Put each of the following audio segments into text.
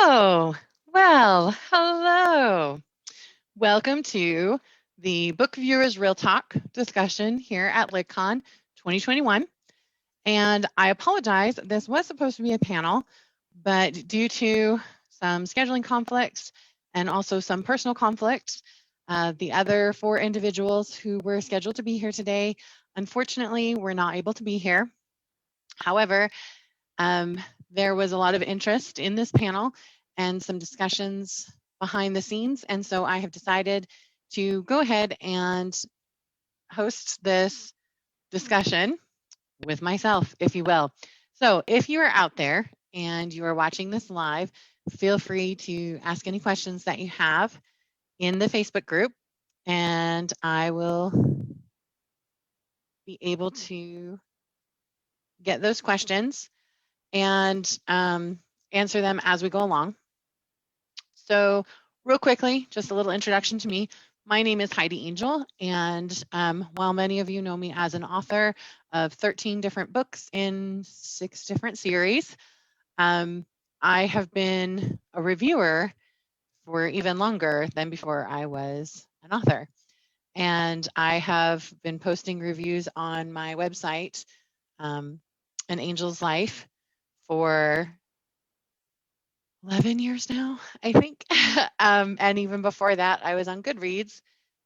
Oh, well, hello. Welcome to the Book Viewers Real Talk discussion here at LitCon 2021. And I apologize, this was supposed to be a panel, but due to some scheduling conflicts and also some personal conflicts, the other four individuals who were scheduled to be here today, unfortunately, were not able to be here. However, um, there was a lot of interest in this panel and some discussions behind the scenes. And so I have decided to go ahead and host this discussion with myself, if you will. So if you are out there and you are watching this live, feel free to ask any questions that you have in the Facebook group, and I will be able to get those questions and answer them as we go along. So real quickly, just a little introduction to me. My name is Heidi Angel, and while many of you know me as an author of 13 different books in 6 different series, I have been a reviewer for even longer than before I was an author. And I have been posting reviews on my website, An Angel's Life, for 11 years now, I think. And even before that, I was on Goodreads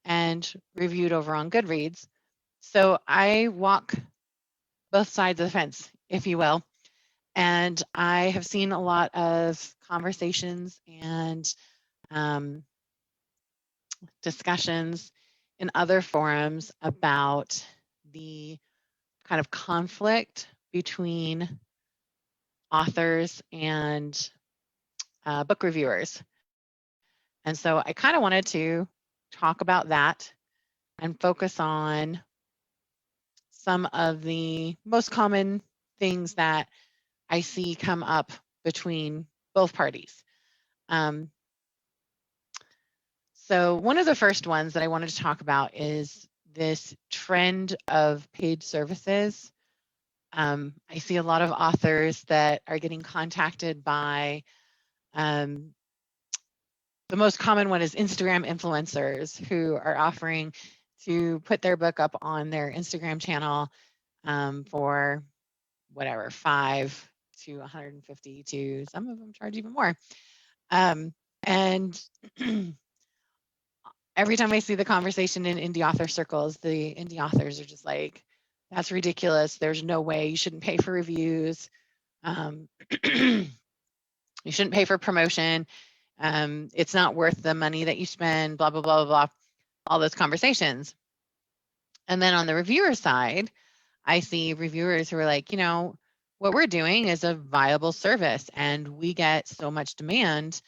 and reviewed over on Goodreads. So I walk both sides of the fence, if you will. And I have seen a lot of conversations and um, discussions in other forums about the kind of conflict between authors and book reviewers. And so I kind of wanted to talk about that and focus on some of the most common things that I see come up between both parties. Um, so, one of the first ones that I wanted to talk about is this trend of paid services. I see a lot of authors that are getting contacted by um, the most common one is Instagram influencers who are offering to put their book up on their Instagram channel for whatever, 5 to 150 to some of them charge even more. And every time I see the conversation in indie author circles, the indie authors are just like, that's ridiculous. There's no way you shouldn't pay for reviews. You shouldn't pay for promotion. It's not worth the money that you spend, blah, blah, blah, blah, blah, all those conversations. And then on the reviewer side, I see reviewers who are like, what we're doing is a viable service and we get so much demand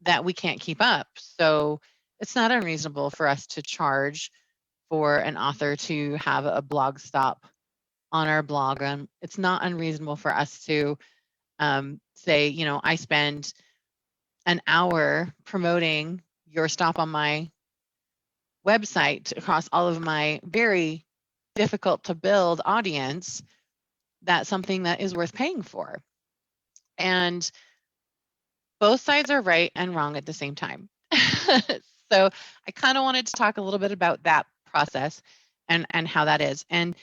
that we can't keep up. So it's not unreasonable for us to charge for an author to have a blog stop on our blog. It's not unreasonable for us to say, I spend an hour promoting your stop on my website across all of my very difficult to build audience. That's something that is worth paying for. And both sides are right and wrong at the same time. So I kind of wanted to talk a little bit about that process and how that is. And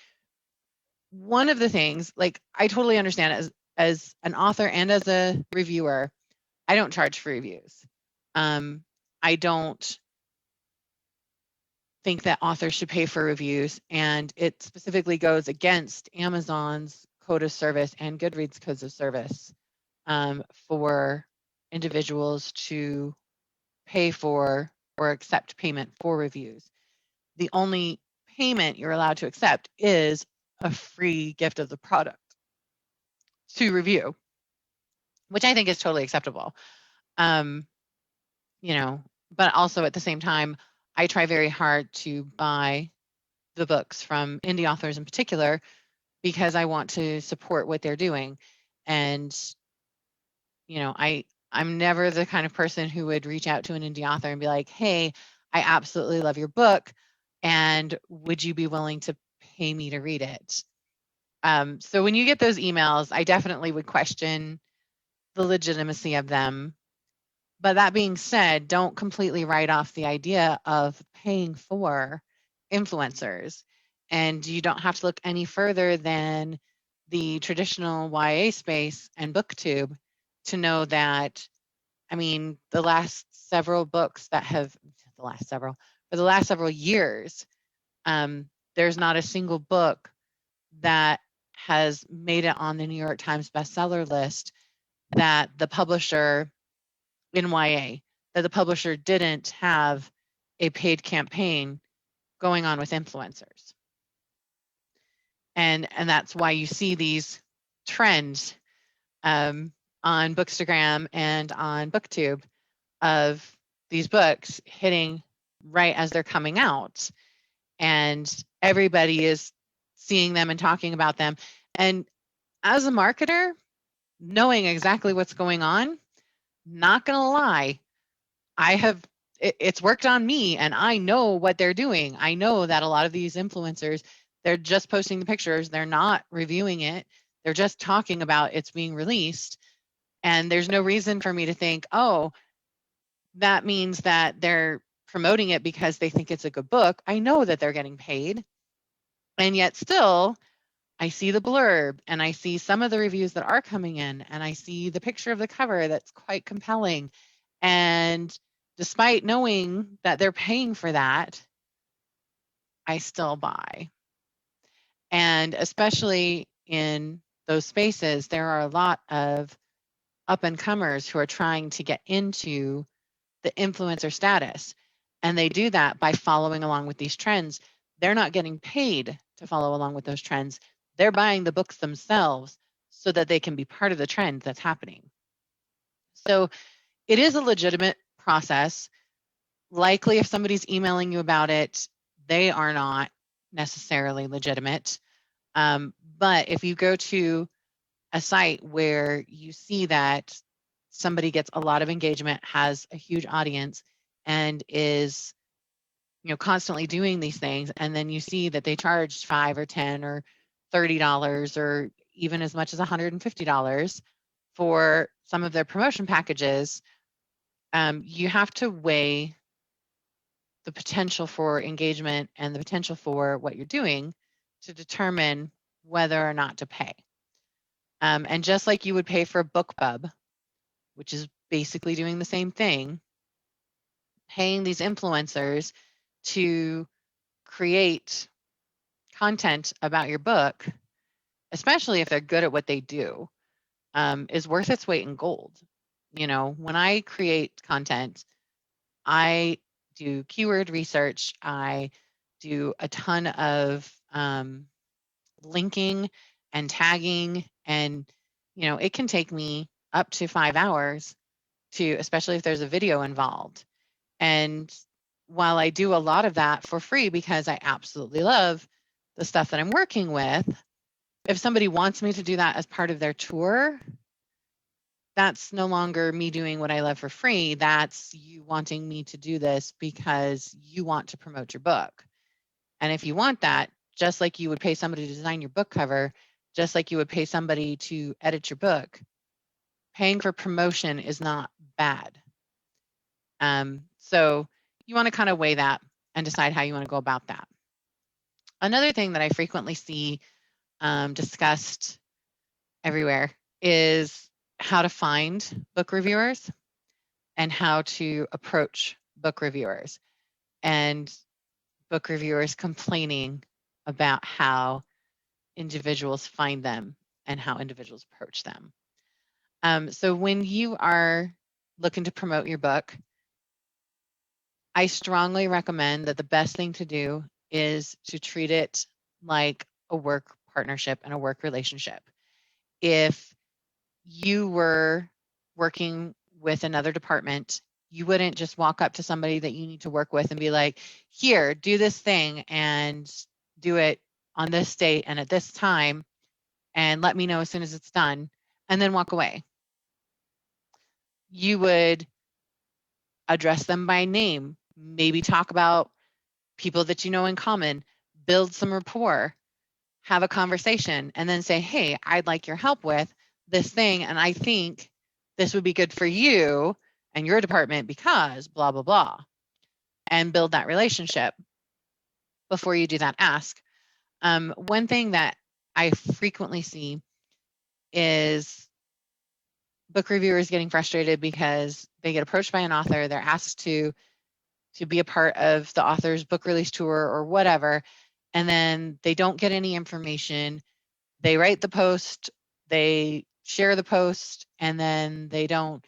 one of the things, like, I totally understand as an author and as a reviewer, I don't charge for reviews. I don't think that authors should pay for reviews, and it specifically goes against Amazon's code of service and Goodreads codes of service for individuals to pay for or accept payment for reviews. The only payment you're allowed to accept is a free gift of the product to review, which I think is totally acceptable. But also at the same time, I try very hard to buy the books from indie authors in particular because I want to support what they're doing. And, I'm never the kind of person who would reach out to an indie author and be like, hey, I absolutely love your book. And would you be willing to pay me to read it? So when you get those emails, I definitely would question the legitimacy of them But that being said, don't completely write off the idea of paying for influencers. And you don't have to look any further than the traditional YA space and BookTube to know that, I mean, the last several books that have, the last several, for the last several years, there's not a single book that has made it on the New York Times bestseller list that the publisher in YA, that the publisher didn't have a paid campaign going on with influencers. And that's why you see these trends on Bookstagram and on BookTube of these books hitting right as they're coming out. And everybody is seeing them and talking about them. And as a marketer, knowing exactly what's going on, not going to lie, it's worked on me, and I know what they're doing. I know that a lot of these influencers, they're just posting the pictures. They're not reviewing it. They're just talking about it's being released. And there's no reason for me to think, oh, that means that they're promoting it because they think it's a good book. I know that they're getting paid. And yet still, I see the blurb and I see some of the reviews that are coming in, and I see the picture of the cover that's quite compelling. And despite knowing that they're paying for that, I still buy. And especially in those spaces, there are a lot of up and comers who are trying to get into the influencer status. And they do that by following along with these trends. They're not getting paid to follow along with those trends. They're buying the books themselves so that they can be part of the trend that's happening. So it is a legitimate process. Likely, if somebody's emailing you about it, they are not necessarily legitimate. But if you go to a site where you see that somebody gets a lot of engagement, has a huge audience, and is constantly doing these things, and then you see that they charged $5 or $10 or $30 or even as much as $150 for some of their promotion packages, you have to weigh the potential for engagement and the potential for what you're doing to determine whether or not to pay. And just like you would pay for a BookBub, which is basically doing the same thing, paying these influencers to create content about your book, especially if they're good at what they do, is worth its weight in gold. When I create content, I do keyword research. I do a ton of linking and tagging, and it can take me up to 5 hours to, especially if there's a video involved. And while I do a lot of that for free because I absolutely love the stuff that I'm working with, if somebody wants me to do that as part of their tour, that's no longer me doing what I love for free. That's you wanting me to do this because you want to promote your book. And if you want that, just like you would pay somebody to design your book cover, just like you would pay somebody to edit your book, paying for promotion is not bad. So you want to kind of weigh that and decide how you want to go about that. Another thing that I frequently see discussed everywhere is how to find book reviewers and how to approach book reviewers, and book reviewers complaining about how individuals find them and how individuals approach them. So when you are looking to promote your book, I strongly recommend that the best thing to do is to treat it like a work partnership and a work relationship. If you were working with another department, you wouldn't just walk up to somebody that you need to work with and be like, here, do this thing and do it on this date and at this time, and let me know as soon as it's done, and then walk away. You would address them by name, maybe talk about people that you know in common, build some rapport, have a conversation, and then say, hey, I'd like your help with this thing, and I think this would be good for you, and your department because blah, blah, blah, and build that relationship before you do that ask. One thing that I frequently see is book reviewers getting frustrated because they get approached by an author, they're asked to be a part of the author's book release tour or whatever, and then they don't get any information. They write the post, they share the post, and then they don't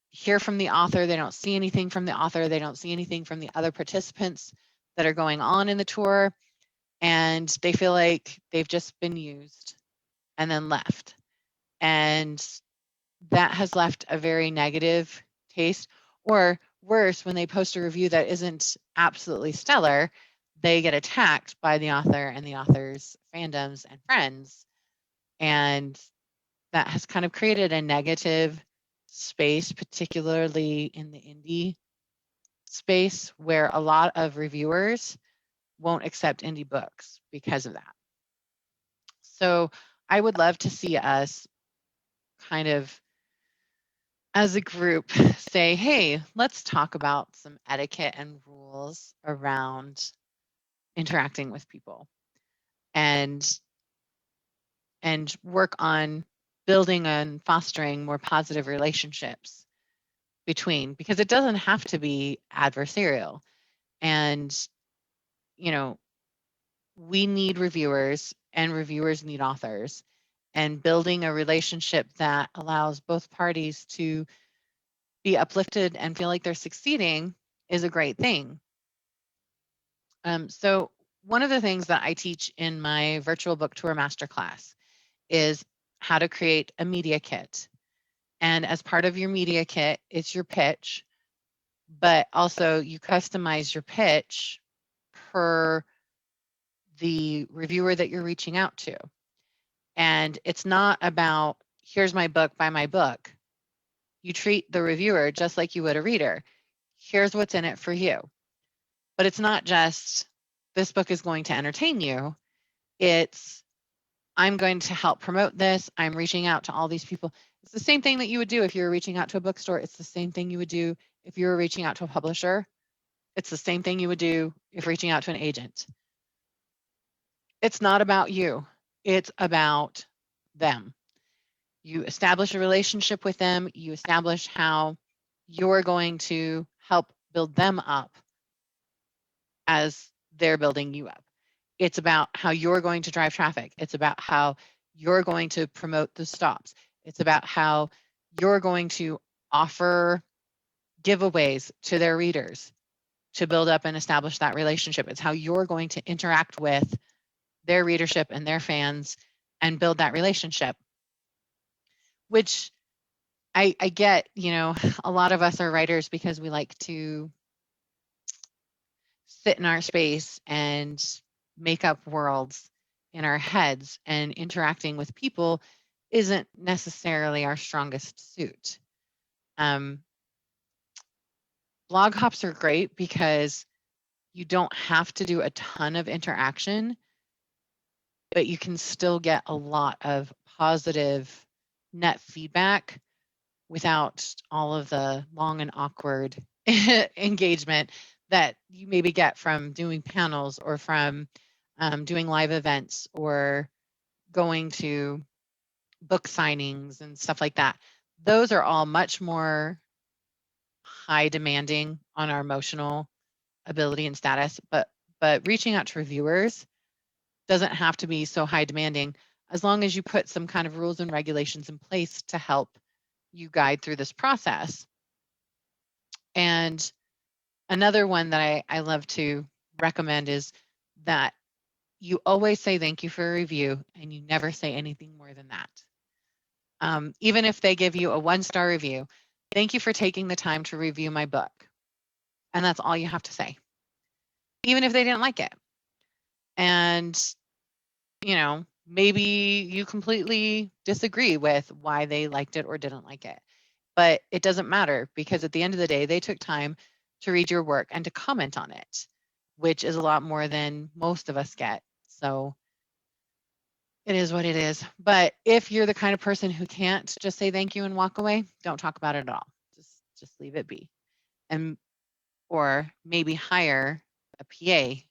hear from the author, they don't see anything from the author, they don't see anything from the other participants that are going on in the tour, and they feel like they've just been used and then left. And that has left a very negative taste. Or worse, when they post a review that isn't absolutely stellar, they get attacked by the author and the author's fandoms and friends. And that has kind of created a negative space, particularly in the indie space, where a lot of reviewers won't accept indie books because of that. So I would love to see us kind of as a group say, hey, let's talk about some etiquette and rules around interacting with people and work on building and fostering more positive relationships between, because it doesn't have to be adversarial. And, you know, we need reviewers and reviewers need authors, and building a relationship that allows both parties to be uplifted and feel like they're succeeding is a great thing. So one of the things that I teach in my virtual book tour masterclass is how to create a media kit. And as part of your media kit, it's your pitch, but also you customize your pitch per the reviewer that you're reaching out to. And it's not about, here's my book, buy my book. You treat the reviewer just like you would a reader. Here's what's in it for you. But it's not just, this book is going to entertain you. It's, I'm going to help promote this. I'm reaching out to all these people. It's the same thing that you would do if you were reaching out to a bookstore. It's the same thing you would do if you were reaching out to a publisher. It's the same thing you would do if reaching out to an agent. It's not about you. It's about them. You establish a relationship with them. You establish how you're going to help build them up as they're building you up. It's about how you're going to drive traffic. It's about how you're going to promote the stops. It's about how you're going to offer giveaways to their readers to build up and establish that relationship. It's how you're going to interact with their readership and their fans and build that relationship, which I get, a lot of us are writers because we like to sit in our space and make up worlds in our heads, and interacting with people isn't necessarily our strongest suit. Blog hops are great because you don't have to do a ton of interaction, but you can still get a lot of positive net feedback without all of the long and awkward engagement that you maybe get from doing panels or from doing live events or going to book signings and stuff like that. Those are all much more high demanding on our emotional ability and status, but reaching out to reviewers doesn't have to be so high demanding, as long as you put some kind of rules and regulations in place to help you guide through this process. And another one that I love to recommend is that you always say thank you for a review, and you never say anything more than that. Even if they give you a 1-star review, thank you for taking the time to review my book. And that's all you have to say, even if they didn't like it. And, maybe you completely disagree with why they liked it or didn't like it. But it doesn't matter, because at the end of the day, they took time to read your work and to comment on it, which is a lot more than most of us get. So it is what it is. But if you're the kind of person who can't just say thank you and walk away, don't talk about it at all. Just just leave it be. And or maybe hire a PA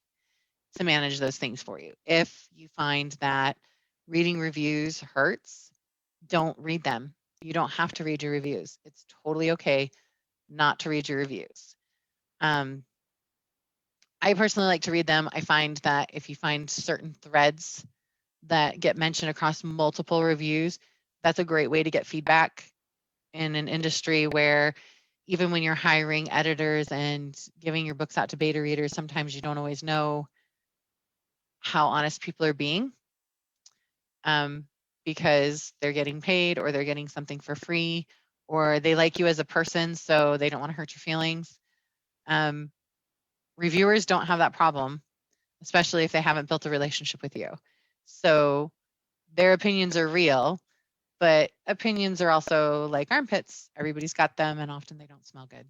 to manage those things for you. If you find that reading reviews hurts, don't read them. You don't have to read your reviews. It's totally okay not to read your reviews. I personally like to read them. I find that if you find certain threads that get mentioned across multiple reviews, that's a great way to get feedback in an industry where even when you're hiring editors and giving your books out to beta readers, sometimes you don't always know how honest people are being, because they're getting paid or they're getting something for free or they like you as a person, so they don't want to hurt your feelings. Reviewers don't have that problem, especially if they haven't built a relationship with you. So their opinions are real, but opinions are also like armpits. Everybody's got them, and often they don't smell good.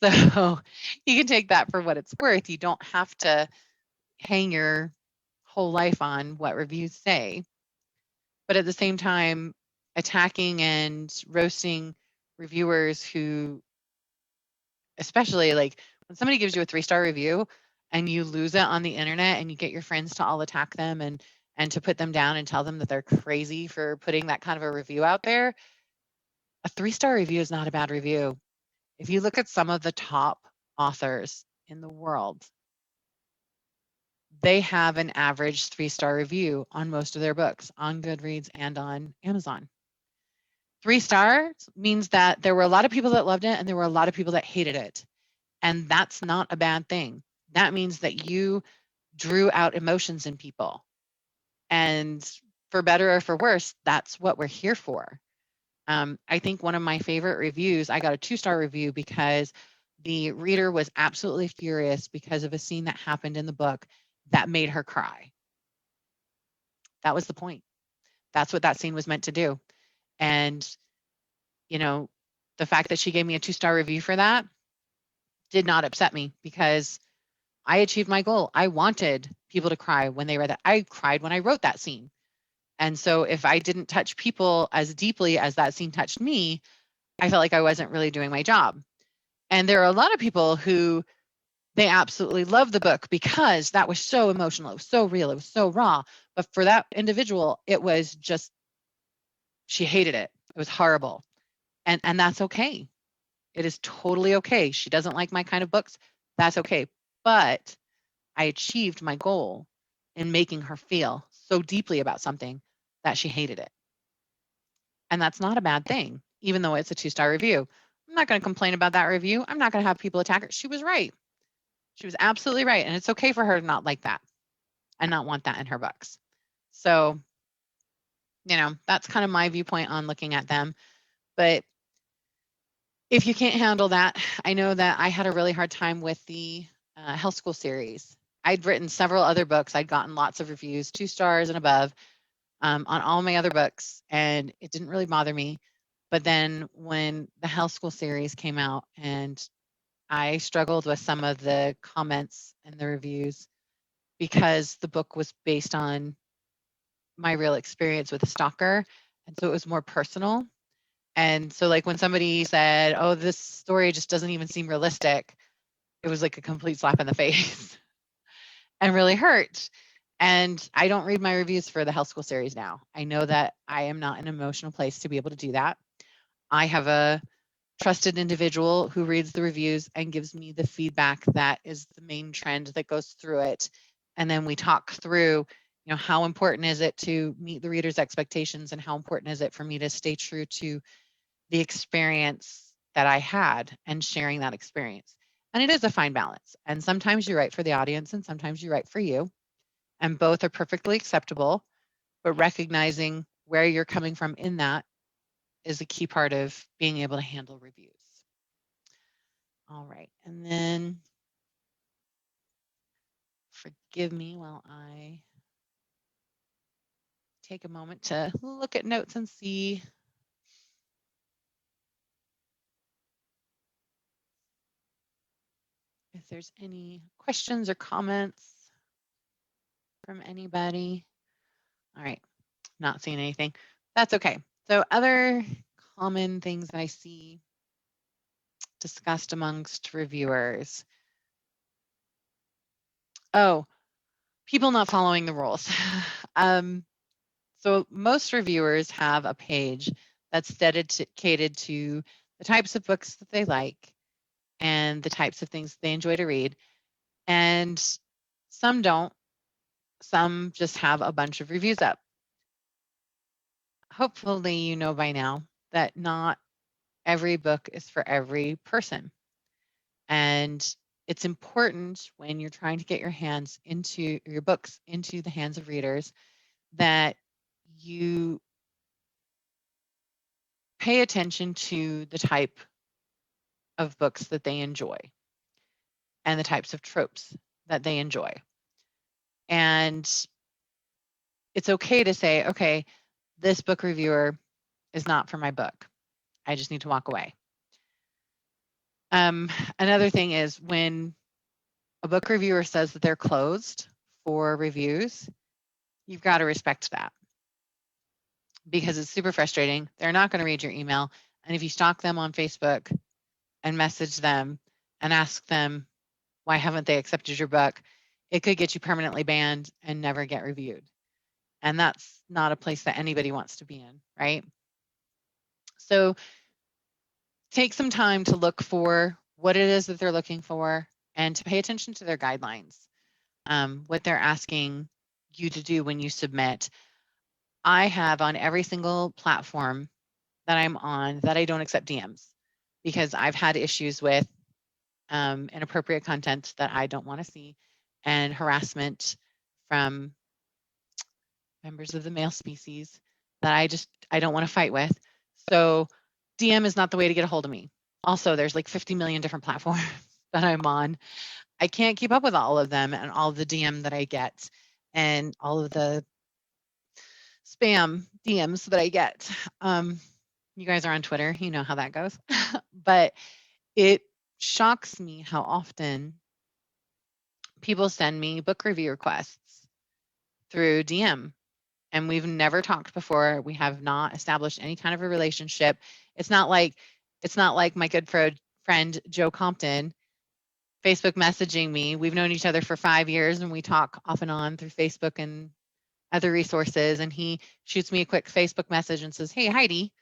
So you can take that for what it's worth. You don't have to hang your whole life on what reviews say. But at the same time, attacking and roasting reviewers who, especially like when somebody gives you a 3-star review and you lose it on the internet and you get your friends to all attack them and to put them down and tell them that they're crazy for putting that kind of a review out there, a 3-star review is not a bad review. If you look at some of the top authors in the world, they have an average 3-star review on most of their books on Goodreads and on Amazon. 3 stars means that there were a lot of people that loved it and there were a lot of people that hated it. And that's not a bad thing. That means that you drew out emotions in people. And for better or for worse, that's what we're here for. I think one of my favorite reviews, I got a 2-star review because the reader was absolutely furious because of a scene that happened in the book that made her cry. That was the point. That's what that scene was meant to do. And, you know, the fact that she gave me a 2-star review for that did not upset me because I achieved my goal. I wanted people to cry when they read that. I cried when I wrote that scene. And so if I didn't touch people as deeply as that scene touched me, I felt like I wasn't really doing my job. And there are a lot of people who they absolutely love the book because that was so emotional. It was so real. It was so raw. But for that individual, it was just, she hated it. It was horrible. And that's okay. It is totally okay. She doesn't like my kind of books. That's okay. But I achieved my goal in making her feel so deeply about something that she hated it. And that's not a bad thing, even though it's a 2-star review. I'm not going to complain about that review. I'm not going to have people attack her. She was right. She was absolutely right. And it's okay for her to not like that and not want that in her books. So, that's kind of my viewpoint on looking at them. But if you can't handle that, I know that I had a really hard time with the Health School series. I'd written several other books. I'd gotten lots of reviews, 2 stars and above, on all my other books, and it didn't really bother me. But then when the Health School series came out and I struggled with some of the comments and the reviews because the book was based on my real experience with a stalker. And so it was more personal. And so like when somebody said, "Oh, this story just doesn't even seem realistic," it was like a complete slap in the face and really hurt. And I don't read my reviews for the Health School series now. I know that I am not in an emotional place to be able to do that. I have a trusted individual who reads the reviews and gives me the feedback that is the main trend that goes through it. And then we talk through, how important is it to meet the reader's expectations and how important is it for me to stay true to the experience that I had and sharing that experience. And it is a fine balance. And sometimes you write for the audience and sometimes you write for you. And both are perfectly acceptable, but recognizing where you're coming from in that is a key part of being able to handle reviews. All right. And then forgive me while I take a moment to look at notes and see if there's any questions or comments from anybody. All right. Not seeing anything. That's okay. So other common things that I see discussed amongst reviewers. Oh, people not following the rules. So most reviewers have a page that's dedicated to the types of books that they like and the types of things they enjoy to read. And some don't. Some just have a bunch of reviews up. Hopefully, you know by now that not every book is for every person. And it's important when you're trying to get your books into the hands of readers that you pay attention to the type of books that they enjoy and the types of tropes that they enjoy. And it's okay to say, okay, this book reviewer is not for my book. I just need to walk away. Another thing is when a book reviewer says that they're closed for reviews, you've got to respect that because it's super frustrating. They're not going to read your email. And if you stalk them on Facebook and message them and ask them, why haven't they accepted your book? It could get you permanently banned and never get reviewed. And that's not a place that anybody wants to be in, right? So take some time to look for what it is that they're looking for and to pay attention to their guidelines, what they're asking you to do when you submit. I have on every single platform that I'm on that I don't accept DMs because I've had issues with inappropriate content that I don't want to see and harassment from members of the male species that I don't want to fight with. So DM is not the way to get a hold of me. Also, there's like 50 million different platforms that I'm on. I can't keep up with all of them and all of the DM that I get and all of the spam DMs that I get. You guys are on Twitter, you know how that goes. But it shocks me how often people send me book review requests through DM. And we've never talked before. We have not established any kind of a relationship. It's not like my good friend Joe Compton Facebook messaging me. We've known each other for 5 years and we talk off and on through Facebook and other resources. And he shoots me a quick Facebook message and says, "Hey, Heidi,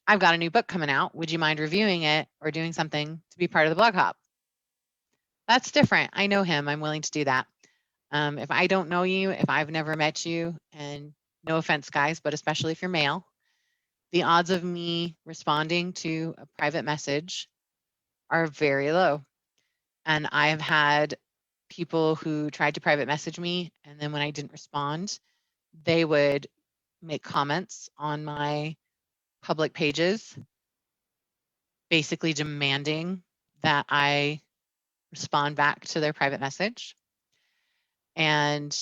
I've got a new book coming out. Would you mind reviewing it or doing something to be part of the blog hop?" That's different. I know him. I'm willing to do that. If I don't know you, if I've never met you, and no offense, guys, but especially if you're male, the odds of me responding to a private message are very low. And I have had people who tried to private message me, and then when I didn't respond, they would make comments on my public pages, basically demanding that I respond back to their private message. And,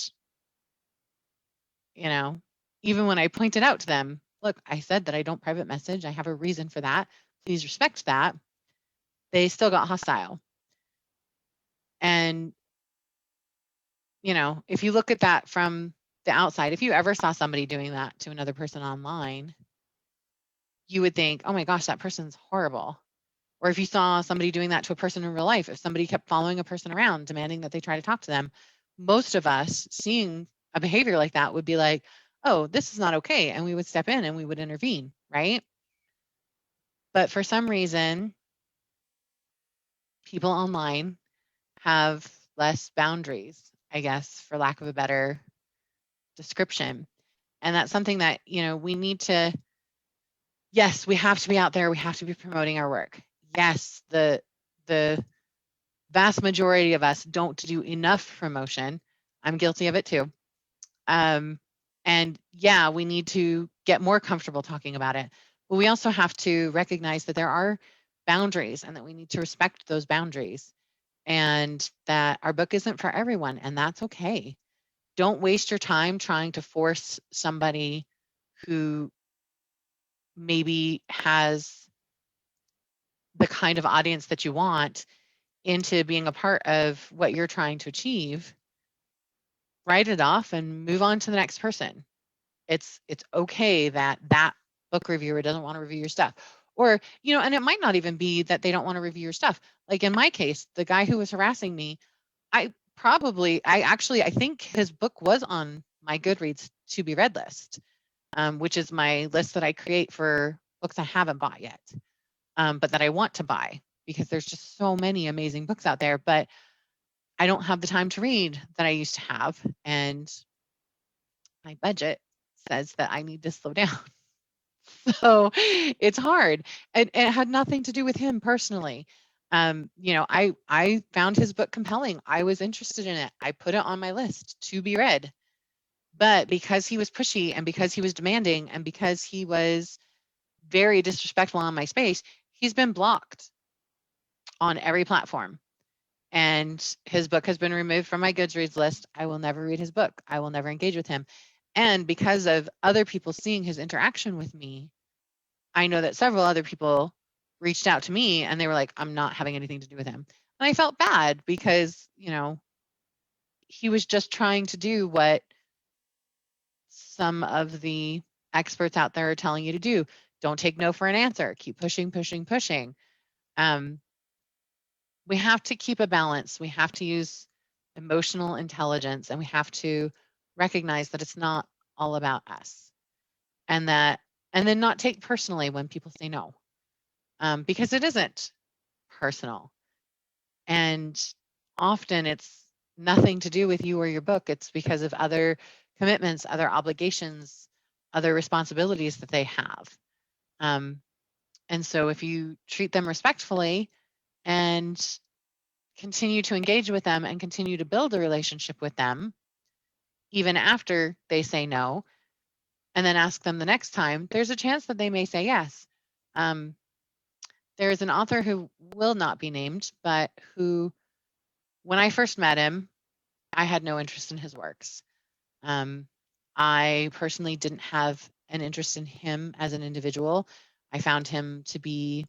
you know, even when I pointed out to them, look, I said that I don't private message. I have a reason for that. Please respect that. They still got hostile. And, you know, if you look at that from the outside, if you ever saw somebody doing that to another person online, you would think, oh my gosh, that person's horrible. Or if you saw somebody doing that to a person in real life, if somebody kept following a person around demanding that they try to talk to them, most of us seeing a behavior like that would be like, oh, this is not okay. And we would step in and we would intervene, right? But for some reason, people online have less boundaries, I guess, for lack of a better description. And that's something that, you know, we need to, yes, we have to be out there. We have to be promoting our work. Yes, the vast majority of us don't do enough promotion. I'm guilty of it too. And yeah, we need to get more comfortable talking about it. But we also have to recognize that there are boundaries and that we need to respect those boundaries and that our book isn't for everyone, and that's okay. Don't waste your time trying to force somebody who maybe has the kind of audience that you want into being a part of what you're trying to achieve. Write it off and move on to the next person. It's okay that book reviewer doesn't want to review your stuff, Or, and it might not even be that they don't want to review your stuff. Like in my case, the guy who was harassing me, I think his book was on my Goodreads to be read list, which is my list that I create for books I haven't bought yet, but that I want to buy because there's just so many amazing books out there. But I don't have the time to read that I used to have, and my budget says that I need to slow down. So it's hard. And it had nothing to do with him personally. I found his book compelling. I was interested in it. I put it on my list to be read. But because he was pushy and because he was demanding and because he was very disrespectful on my space, he's been blocked on every platform. And his book has been removed from my Goodreads list. I will never read his book. I will never engage with him. And because of other people seeing his interaction with me, I know that several other people reached out to me and they were like, I'm not having anything to do with him. And I felt bad because, he was just trying to do what some of the experts out there are telling you to do. Don't take no for an answer. Keep pushing, pushing, pushing. We have to keep a balance. We have to use emotional intelligence, and we have to recognize that it's not all about us, and then not take personally when people say no, because it isn't personal. And often it's nothing to do with you or your book. It's because of other commitments, other obligations, other responsibilities that they have. And so if you treat them respectfully and continue to engage with them and continue to build a relationship with them, even after they say no, and then ask them the next time, there's a chance that they may say yes. There's an author who will not be named, but who, when I first met him, I had no interest in his works. I personally didn't have an interest in him as an individual. I found him to be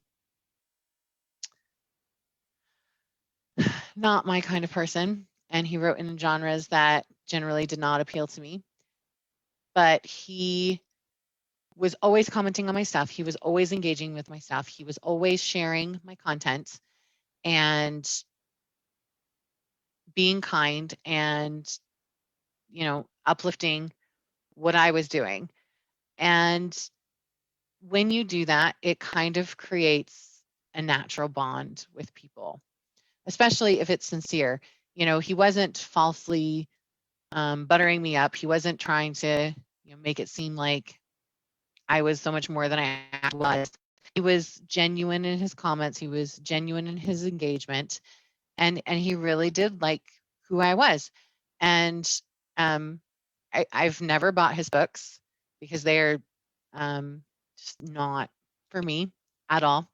not my kind of person, and he wrote in genres that generally did not appeal to me. But he was always commenting on my stuff. He was always engaging with my stuff. He was always sharing my content and being kind and, uplifting what I was doing. And when you do that, it kind of creates a natural bond with people, especially if it's sincere. He wasn't falsely buttering me up. He wasn't trying to make it seem like I was so much more than I was. He was genuine in his comments. He was genuine in his engagement, and he really did like who I was. And I've never bought his books because they're just not for me at all.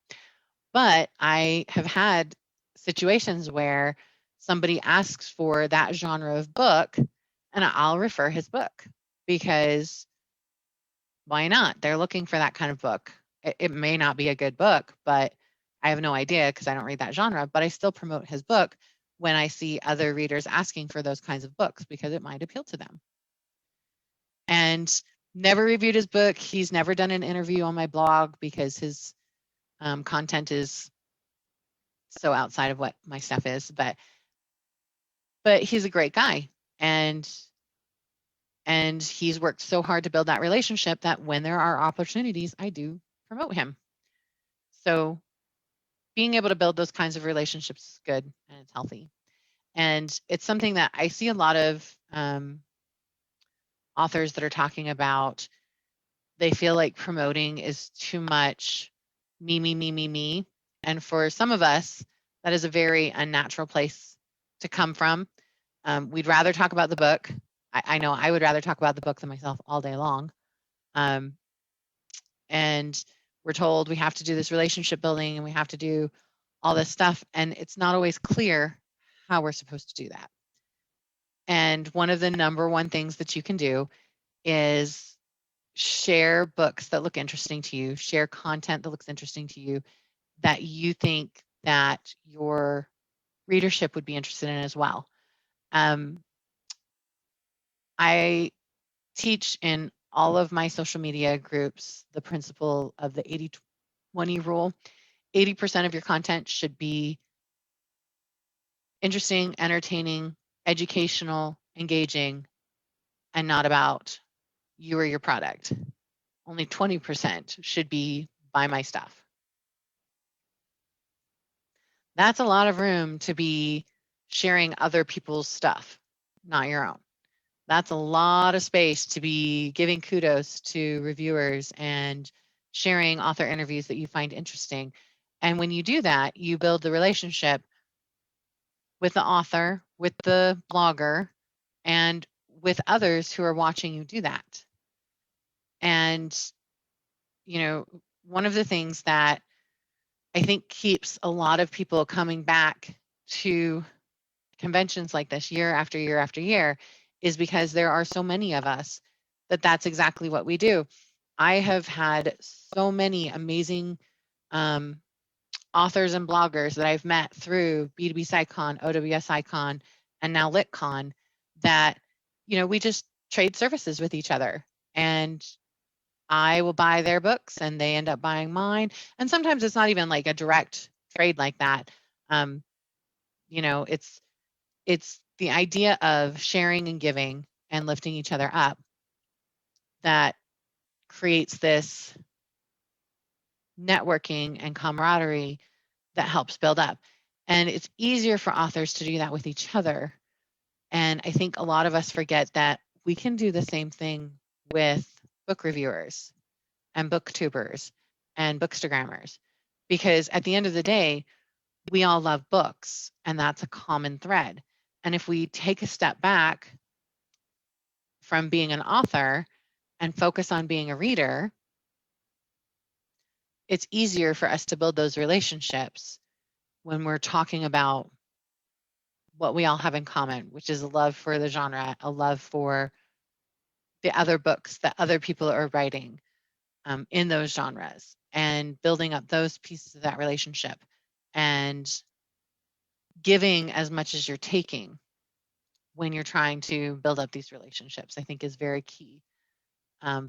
But I have had situations where somebody asks for that genre of book and I'll refer his book because why not? They're looking for that kind of book. It may not be a good book, but I have no idea because I don't read that genre, but I still promote his book when I see other readers asking for those kinds of books because it might appeal to them. And never reviewed his book. He's never done an interview on my blog because his content is so outside of what my stuff is. But he's a great guy, and he's worked so hard to build that relationship that when there are opportunities, I do promote him. So being able to build those kinds of relationships is good and it's healthy. And it's something that I see a lot of authors that are talking about. They feel like promoting is too much me, me, me, me, me. And for some of us, that is a very unnatural place to come from. We'd rather talk about the book. I know I would rather talk about the book than myself all day long. And we're told we have to do this relationship building and we have to do all this stuff. And it's not always clear how we're supposed to do that. And one of the number one things that you can do is share books that look interesting to you, share content that looks interesting to you, that you think that your readership would be interested in as well. I teach in all of my social media groups the principle of the 1E rule. 80% of your content should be interesting, entertaining, educational, engaging, and not about you or your product. Only 20% should be buy my stuff. That's a lot of room to be sharing other people's stuff, not your own. That's a lot of space to be giving kudos to reviewers and sharing author interviews that you find interesting. And when you do that, you build the relationship with the author, with the blogger, and with others who are watching you do that. And, you know, one of the things that I think keeps a lot of people coming back to conventions like this year after year after year is because there are so many of us that that's exactly what we do. I have had so many amazing authors and bloggers that I've met through B2B SciCon, OWS SciCon, and now LitCon that, you know, we just trade services with each other. And I will buy their books and they end up buying mine. And sometimes it's not even like a direct trade like that. You know, it's the idea of sharing and giving and lifting each other up that creates this networking and camaraderie that helps build up. And it's easier for authors to do that with each other. And I think a lot of us forget that we can do the same thing with book reviewers and booktubers and bookstagrammers. Because at the end of the day, we all love books, and that's a common thread. And if we take a step back from being an author and focus on being a reader, it's easier for us to build those relationships when we're talking about what we all have in common, which is a love for the genre, a love for the other books that other people are writing in those genres, and building up those pieces of that relationship and giving as much as you're taking when you're trying to build up these relationships, I think is very key.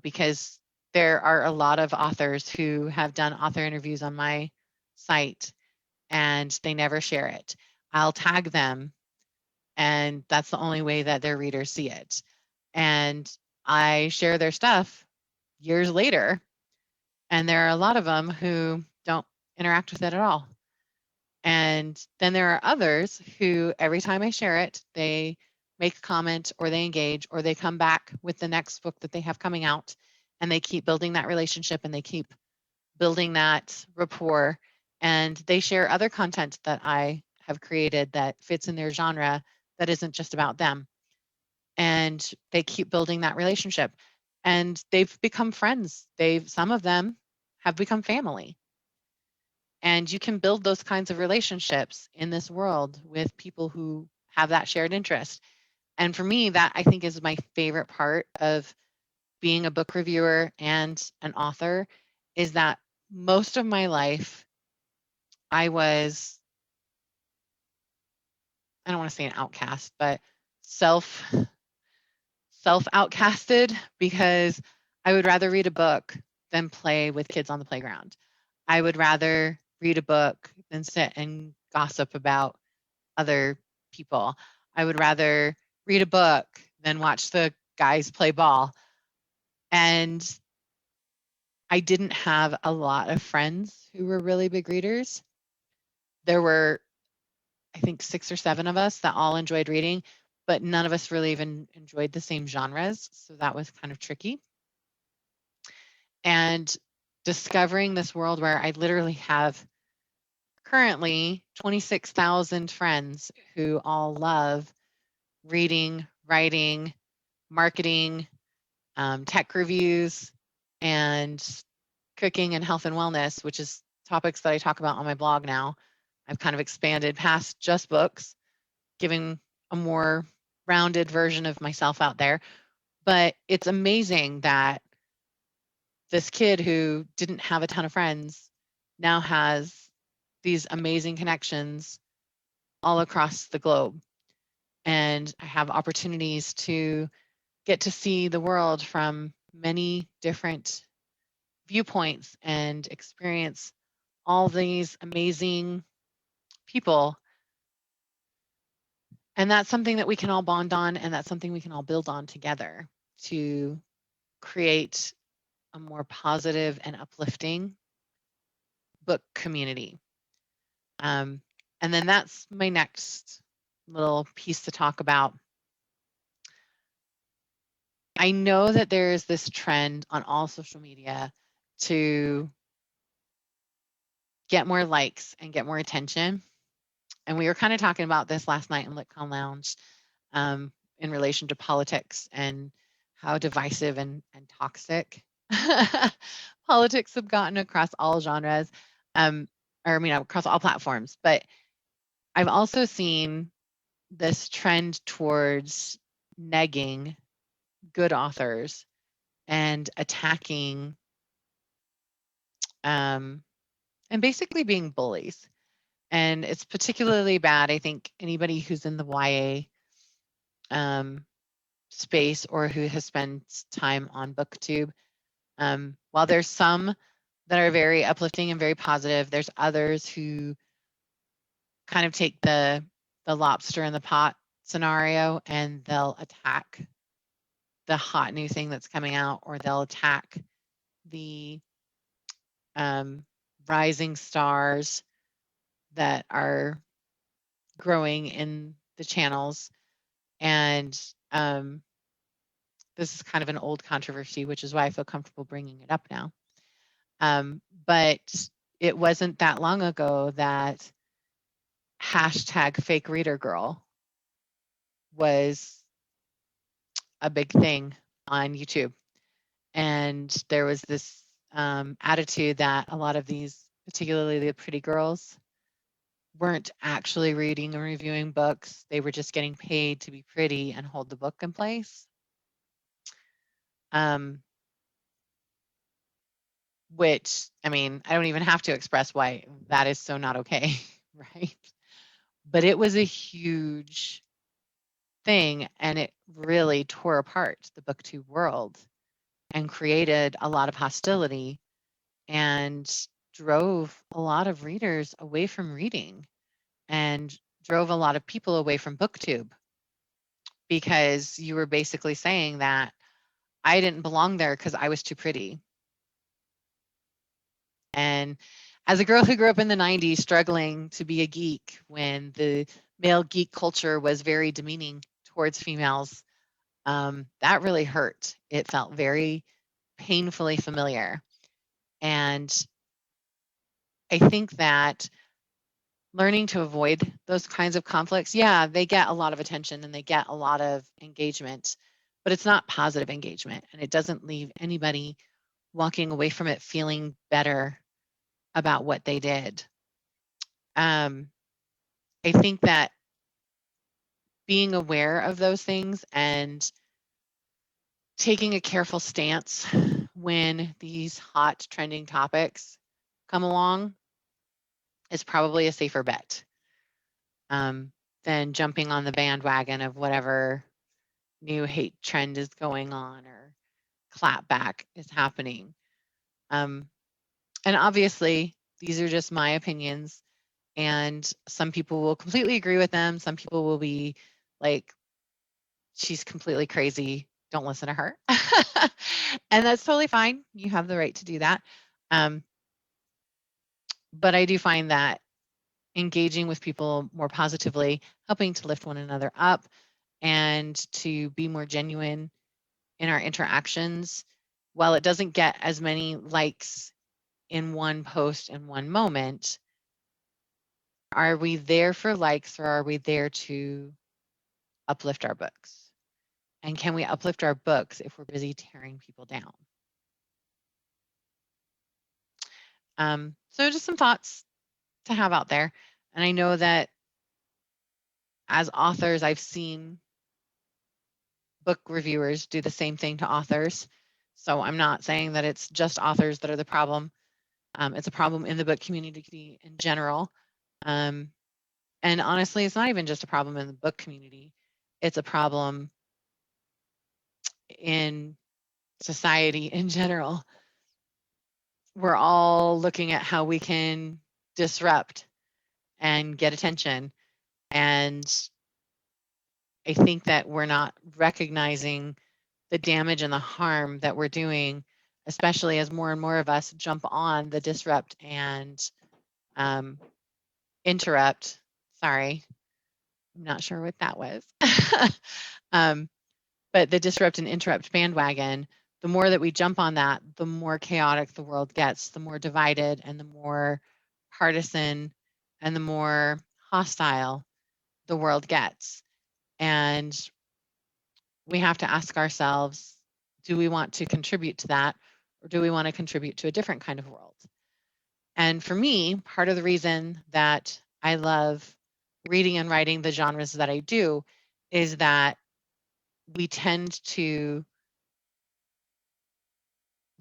Because there are a lot of authors who have done author interviews on my site and they never share it. I'll tag them, and that's the only way that their readers see it. And I share their stuff years later, and there are a lot of them who don't interact with it at all. And then there are others who, every time I share it, they make a comment or they engage or they come back with the next book that they have coming out, and they keep building that relationship and they keep building that rapport, and they share other content that I have created that fits in their genre that isn't just about them. And they keep building that relationship, and they've become friends. Some of them have become family. And you can build those kinds of relationships in this world with people who have that shared interest. And for me, that I think is my favorite part of being a book reviewer and an author, is that most of my life I was, I don't want to say an outcast, but self outcasted, because I would rather read a book than play with kids on the playground. I would rather read a book than sit and gossip about other people. I would rather read a book than watch the guys play ball. And I didn't have a lot of friends who were really big readers. There were, I think, 6 or 7 of us that all enjoyed reading, but none of us really even enjoyed the same genres. So that was kind of tricky. And discovering this world where I literally have currently 26,000 friends who all love reading, writing, marketing, tech reviews, and cooking and health and wellness, which is topics that I talk about on my blog now. I've kind of expanded past just books, giving a more rounded version of myself out there. But it's amazing that this kid who didn't have a ton of friends now has these amazing connections all across the globe. And I have opportunities to get to see the world from many different viewpoints and experience all these amazing people. And that's something that we can all bond on, and that's something we can all build on together to create a more positive and uplifting book community. And then that's my next little piece to talk about. I know that there is this trend on all social media to get more likes and get more attention. And we were kind of talking about this last night in LitCon Lounge in relation to politics and how divisive and toxic politics have gotten across all genres, across all platforms. But I've also seen this trend towards negging good authors and attacking and basically being bullies. And it's particularly bad, I think, anybody who's in the YA space or who has spent time on BookTube. While there's some that are very uplifting and very positive, there's others who kind of take the lobster in the pot scenario and they'll attack the hot new thing that's coming out, or they'll attack the rising stars that are growing in the channels. And this is kind of an old controversy, which is why I feel comfortable bringing it up now. But it wasn't that long ago that hashtag fake reader girl was a big thing on YouTube. And there was this attitude that a lot of these, particularly the pretty girls, weren't actually reading and reviewing books. They were just getting paid to be pretty and hold the book in place. Which, I mean, I don't even have to express why that is so not okay, right? But it was a huge thing, and it really tore apart the BookTube world and created a lot of hostility and drove a lot of readers away from reading and drove a lot of people away from BookTube, because you were basically saying that I didn't belong there because I was too pretty. And as a girl who grew up in the 90s struggling to be a geek when the male geek culture was very demeaning towards females, that really hurt. It felt very painfully familiar. And I think that learning to avoid those kinds of conflicts, yeah, they get a lot of attention and they get a lot of engagement, but it's not positive engagement, and it doesn't leave anybody walking away from it feeling better about what they did. I think that being aware of those things and taking a careful stance when these hot trending topics come along is probably a safer bet than jumping on the bandwagon of whatever new hate trend is going on or clapback is happening. And obviously, these are just my opinions, and some people will completely agree with them. Some people will be like, she's completely crazy, don't listen to her. And that's totally fine. You have the right to do that. But I do find that engaging with people more positively, helping to lift one another up, and to be more genuine in our interactions, while it doesn't get as many likes in one post in one moment, are we there for likes, or are we there to uplift our books? And can we uplift our books if we're busy tearing people down? So just some thoughts to have out there. And I know that as authors, I've seen book reviewers do the same thing to authors. So I'm not saying that it's just authors that are the problem. It's a problem in the book community in general. And honestly, it's not even just a problem in the book community. It's a problem in society in general. we're all looking at how we can disrupt and get attention. And I think that we're not recognizing the damage and the harm that we're doing, especially as more and more of us jump on the disrupt and um, interrupt. Sorry, I'm not sure what that was. um, but the disrupt and interrupt bandwagon, the more that we jump on that, the more chaotic the world gets, the more divided and the more partisan and the more hostile the world gets. And we have to ask ourselves, do we want to contribute to that, or do we want to contribute to a different kind of world? And for me, part of the reason that I love reading and writing the genres that I do is that we tend to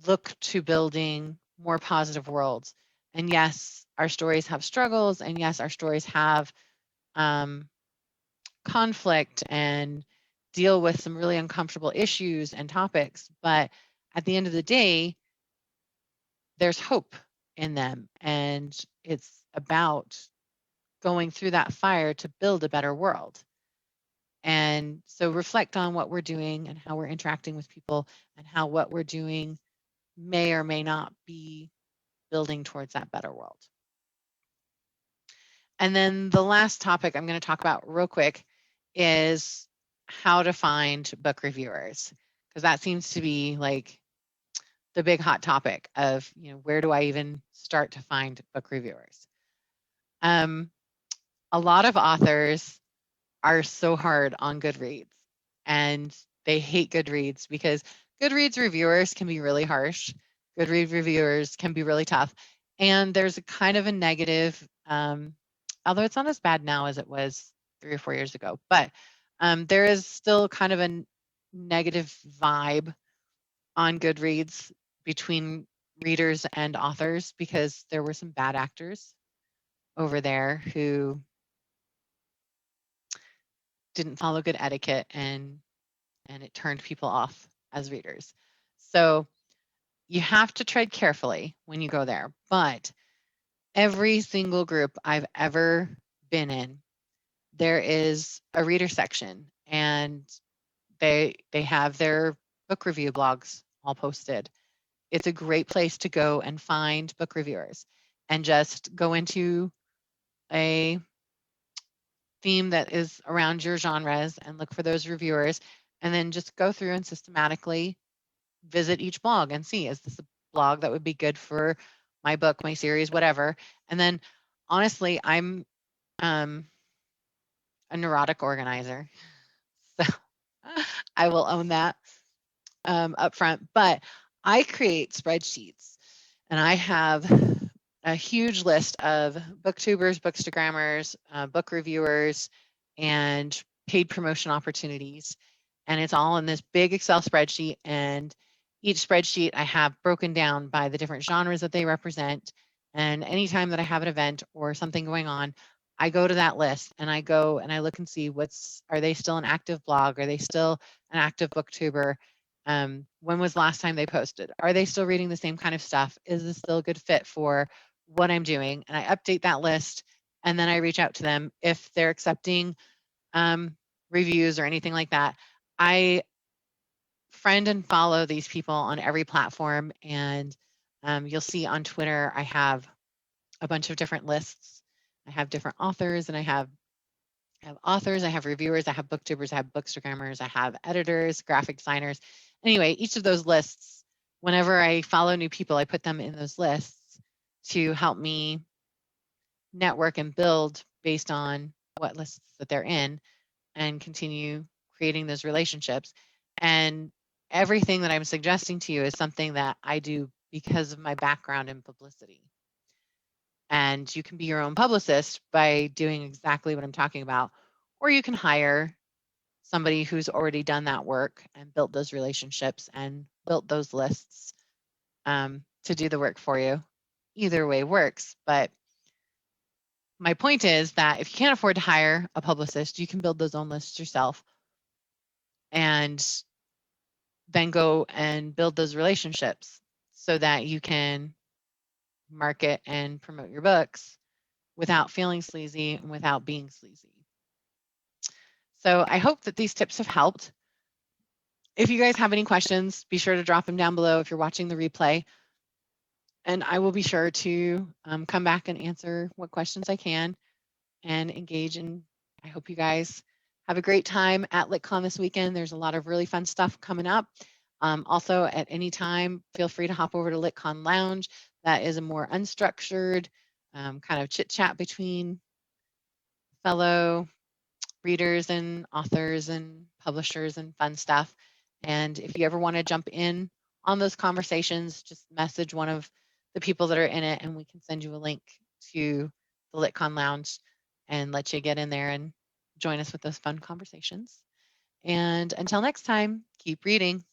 look to building more positive worlds. And yes, our stories have struggles, and yes, our stories have um, conflict and deal with some really uncomfortable issues and topics. But at the end of the day, there's hope in them. And it's about going through that fire to build a better world. And so reflect on what we're doing and how we're interacting with people and how what we're doing may or may not be building towards that better world. And then the last topic I'm going to talk about real quick is how to find book reviewers, because that seems to be like the big hot topic of, where do I even start to find book reviewers? Um, a lot of authors are so hard on Goodreads, and they hate Goodreads because Goodreads reviewers can be really harsh. Goodreads reviewers can be really tough. And there's a kind of a negative, although it's not as bad now as it was 3 or 4 years ago, but there is still kind of a negative vibe on Goodreads between readers and authors because there were some bad actors over there who didn't follow good etiquette and it turned people off as readers. So you have to tread carefully when you go there. But every single group I've ever been in, there is a reader section, and they have their book review blogs all posted. It's a great place to go and find book reviewers and just go into a theme that is around your genres and look for those reviewers, and then just go through and systematically visit each blog and see, is this a blog that would be good for my book, my series, whatever. And then honestly, I'm a neurotic organizer. So I will own that up front. But I create spreadsheets, and I have a huge list of booktubers, bookstagrammers, book reviewers, and paid promotion opportunities. And it's all in this big Excel spreadsheet. And each spreadsheet I have broken down by the different genres that they represent. And anytime that I have an event or something going on, I go to that list and I go and I look and see are they still an active blog? Are they still an active booktuber? When was the last time they posted? Are they still reading the same kind of stuff? Is this still a good fit for what I'm doing? And I update that list, and then I reach out to them if they're accepting reviews or anything like that. I friend and follow these people on every platform, and you'll see on Twitter I have a bunch of different lists. I have different authors, and I have authors, I have reviewers, I have booktubers, I have bookstagrammers, I have editors, graphic designers. Anyway, each of those lists, whenever I follow new people, I put them in those lists to help me network and build based on what lists that they're in and continue creating those relationships. And everything that I'm suggesting to you is something that I do because of my background in publicity. And you can be your own publicist by doing exactly what I'm talking about, or you can hire somebody who's already done that work and built those relationships and built those lists to do the work for you. Either way works. But my point is that if you can't afford to hire a publicist, you can build those own lists yourself and then go and build those relationships so that you can market and promote your books without feeling sleazy and without being sleazy. So I hope that these tips have helped. If you guys have any questions, be sure to drop them down below if you're watching the replay. And I will be sure to come back and answer what questions I can and engage. And I hope you guys have a great time at LitCon this weekend. There's a lot of really fun stuff coming up. Also, at any time, feel free to hop over to LitCon Lounge. That is a more unstructured kind of chit chat between fellow readers and authors and publishers and fun stuff. And if you ever want to jump in on those conversations, just message one of the people that are in it and we can send you a link to the LitCon Lounge and let you get in there and join us with those fun conversations. And until next time, keep reading.